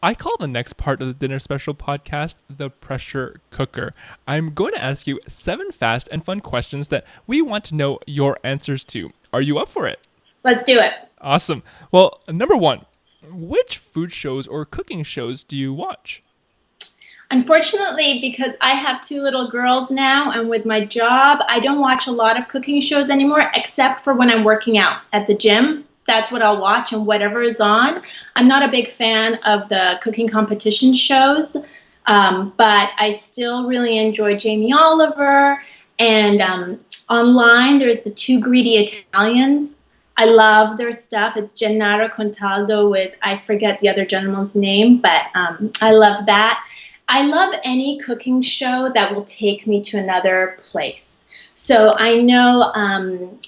I call the next part of the Dinner Special podcast the pressure cooker. I'm going to ask you 7 fast and fun questions that we want to know your answers to. Are you up for it? Let's do it. Awesome. Well, number 1, which food shows or cooking shows do you watch? Unfortunately, because I have 2 little girls now, and with my job, I don't watch a lot of cooking shows anymore, except for when I'm working out at the gym. That's what I'll watch and whatever is on. I'm not a big fan of the cooking competition shows, but I still really enjoy Jamie Oliver. And online, there's the 2 Greedy Italians. I love their stuff. It's Gennaro Contaldo with, I forget the other gentleman's name, but I love that. I love any cooking show that will take me to another place. So I know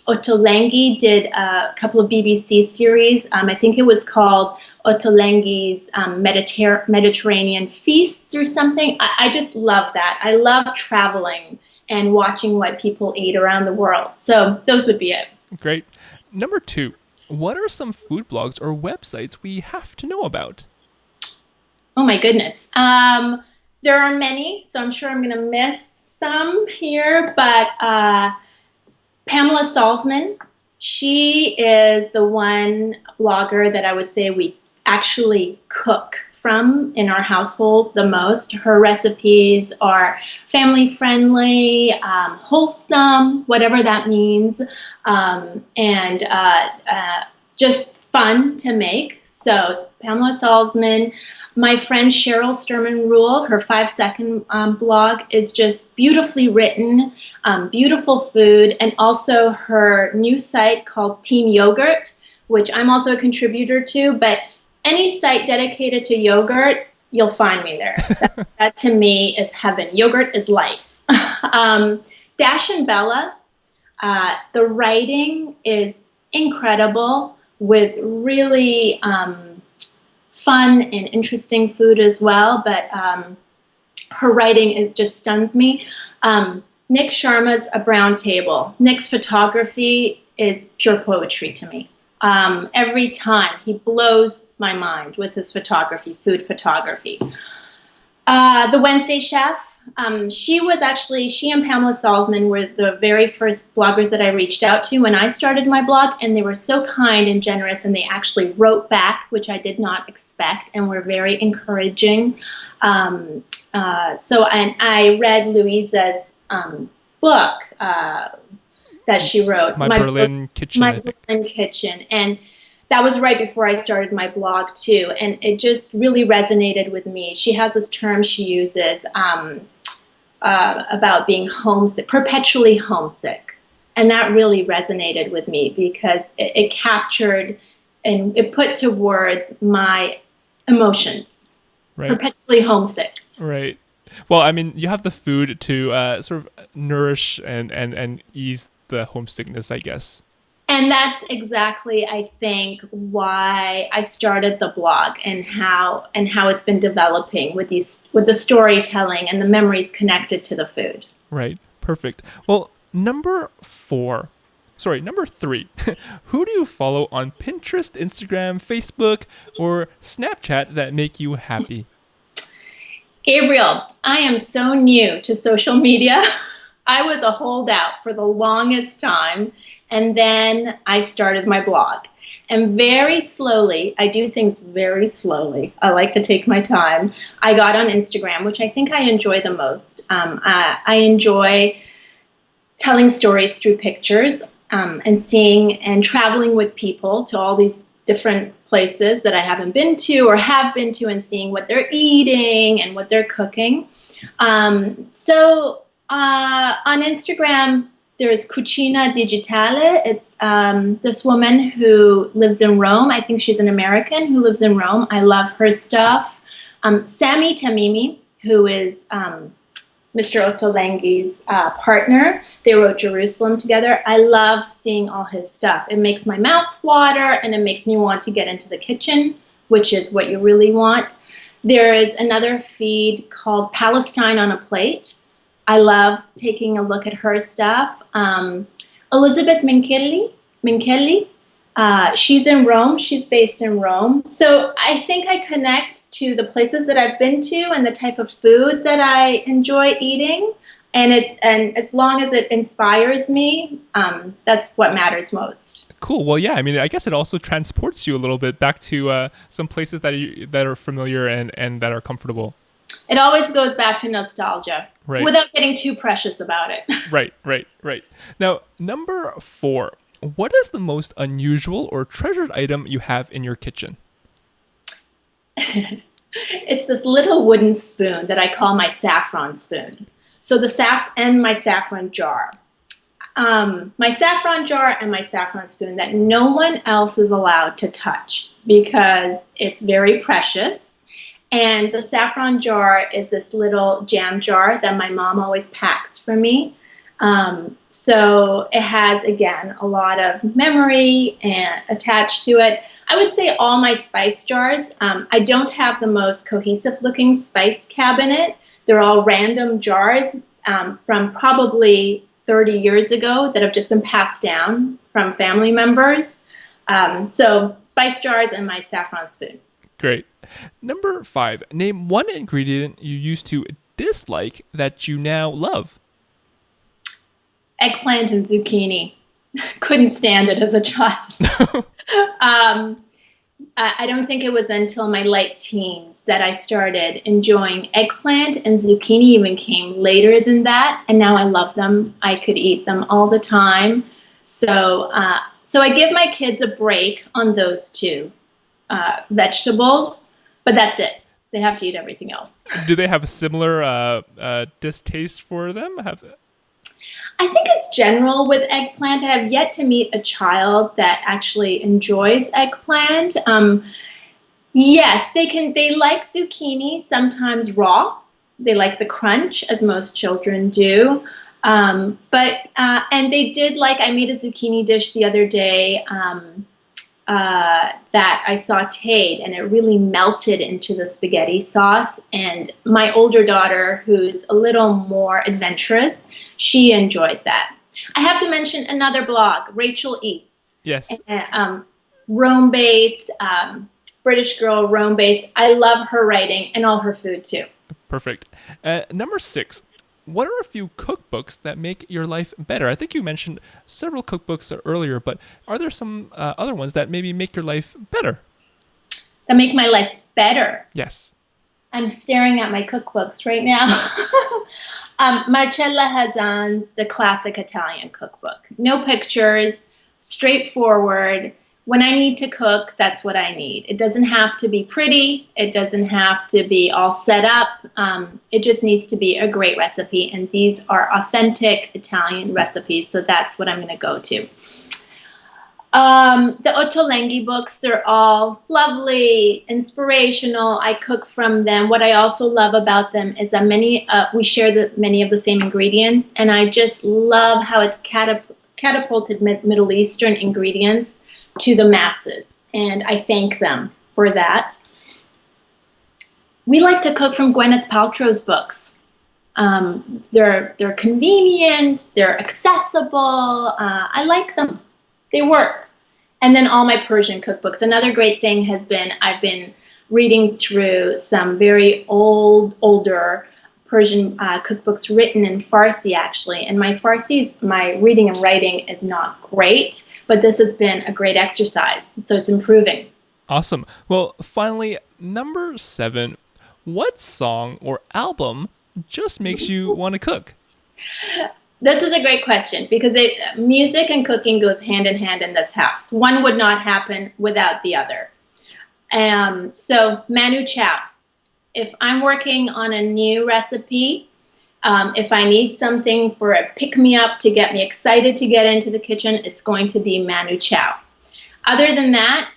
Ottolenghi did a couple of BBC series. I think it was called Ottolenghi's Mediterranean Feasts or something. I just love that. I love traveling and watching what people eat around the world. So those would be it. Great. Number 2, what are some food blogs or websites we have to know about? Oh my goodness. There are many, so I'm sure I'm going to miss some here, but Pamela Salzman, she is the one blogger that I would say we actually cook from in our household the most. Her recipes are family friendly, wholesome, whatever that means, and just fun to make. So Pamela Salzman. My friend Cheryl Sturman Rule, her 5-second blog is just beautifully written, beautiful food, and also her new site called Team Yogurt, which I'm also a contributor to, but any site dedicated to yogurt, you'll find me there. That to me is heaven. Yogurt is life. Dash and Bella, the writing is incredible with really fun and interesting food as well, but her writing just stuns me. Nick Sharma's A Brown Table. Nick's photography is pure poetry to me. Every time he blows my mind with his photography, food photography. The Wednesday Chef. She and Pamela Salzman were the very first bloggers that I reached out to when I started my blog, and they were so kind and generous, and they actually wrote back, which I did not expect, and were very encouraging. And I read Louisa's book that she wrote, My Berlin Kitchen, My Berlin Kitchen, and that was right before I started my blog too, and it just really resonated with me. She has this term she uses about being homesick, perpetually homesick, and that really resonated with me because it captured and it put to words my emotions. Right. Perpetually homesick. Right. Well, I mean, you have the food to sort of nourish and ease the homesickness, I guess. And that's exactly, I think, why I started the blog and how it's been developing with the storytelling and the memories connected to the food. Right. Perfect. Well, number 3. Who do you follow on Pinterest, Instagram, Facebook, or Snapchat that make you happy? Gabriel, I am so new to social media. I was a holdout for the longest time. And then I started my blog. And very slowly, I do things very slowly. I like to take my time. I got on Instagram, which I think I enjoy the most. I enjoy telling stories through pictures and seeing and traveling with people to all these different places that I haven't been to or have been to and seeing what they're eating and what they're cooking. So on Instagram, there's Cucina Digitale. It's this woman who lives in Rome. I think she's an American who lives in Rome. I love her stuff. Sami Tamimi, who is Mr. Ottolenghi's partner. They wrote Jerusalem together. I love seeing all his stuff. It makes my mouth water, and it makes me want to get into the kitchen, which is what you really want. There is another feed called Palestine on a Plate. I love taking a look at her stuff. Elizabeth Minkeli, She's in Rome. She's based in Rome. So I think I connect to the places that I've been to and the type of food that I enjoy eating. And as long as it inspires me, that's what matters most. Cool. Well, yeah. I mean, I guess it also transports you a little bit back to some places that are familiar and that are comfortable. It always goes back to nostalgia Right. without getting too precious about it. Right. Right. Right. Now, number 4. What is the most unusual or treasured item you have in your kitchen? It's this little wooden spoon that I call my saffron spoon. So my saffron jar. My saffron jar and my saffron spoon that no one else is allowed to touch because it's very precious. And the saffron jar is this little jam jar that my mom always packs for me. So it has, again, a lot of memory and attached to it. I would say all my spice jars. I don't have the most cohesive looking spice cabinet. They're all random jars from probably 30 years ago that have just been passed down from family members. So spice jars and my saffron spoon. Great. Number 5. Name one ingredient you used to dislike that you now love. Eggplant and zucchini. Couldn't stand it as a child. I don't think it was until my late teens that I started enjoying eggplant, and zucchini even came later than that. And now I love them. I could eat them all the time. So I give my kids a break on those two vegetables, but that's it. They have to eat everything else. Do they have a similar distaste for them? I think it's general with eggplant. I have yet to meet a child that actually enjoys eggplant. Yes, they like zucchini, sometimes raw. They like the crunch, as most children do. And they did like, I made a zucchini dish the other day that I sauteed, and it really melted into the spaghetti sauce. And my older daughter, who's a little more adventurous, she enjoyed that. I have to mention another blog, Rachel Eats. Yes. Rome-based, British girl, Rome-based. I love her writing and all her food too. Perfect. Number 6. What are a few cookbooks that make your life better? I think you mentioned several cookbooks earlier, but are there some other ones that maybe make your life better? That make my life better? Yes. I'm staring at my cookbooks right now. Marcella Hazan's The Classic Italian Cookbook. No pictures, straightforward. When I need to cook, that's what I need. It doesn't have to be pretty. It doesn't have to be all set up. It just needs to be a great recipe. And these are authentic Italian recipes, so that's what I'm going to go to. The Ottolenghi books, they're all lovely, inspirational. I cook from them. What I also love about them is that we share many of the same ingredients, and I just love how it's catapulted Middle Eastern ingredients to the masses, and I thank them for that. We like to cook from Gwyneth Paltrow's books. They're convenient, they're accessible. I like them. They work. And then all my Persian cookbooks. Another great thing has been I've been reading through some very older Persian cookbooks written in Farsi, actually. And my reading and writing is not great, but this has been a great exercise. So it's improving. Awesome. Well, finally, number 7, what song or album just makes you want to cook? This is a great question because music and cooking goes hand in hand in this house. One would not happen without the other. So Manu Chao. If I'm working on a new recipe, if I need something for a pick-me-up to get me excited to get into the kitchen, it's going to be Manu Chao. Other than that,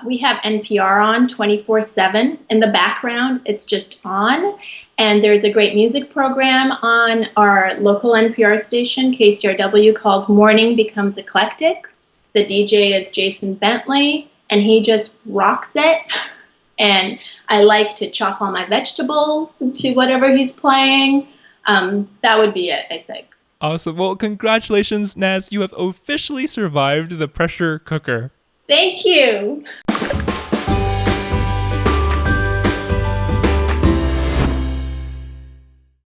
we have NPR on 24/7 in the background. It's just on. And there's a great music program on our local NPR station, KCRW, called Morning Becomes Eclectic. The DJ is Jason Bentley, and he just rocks it. And I like to chop all my vegetables to whatever he's playing. That would be it, I think. Awesome. Well, congratulations, Naz. You have officially survived the pressure cooker. Thank you.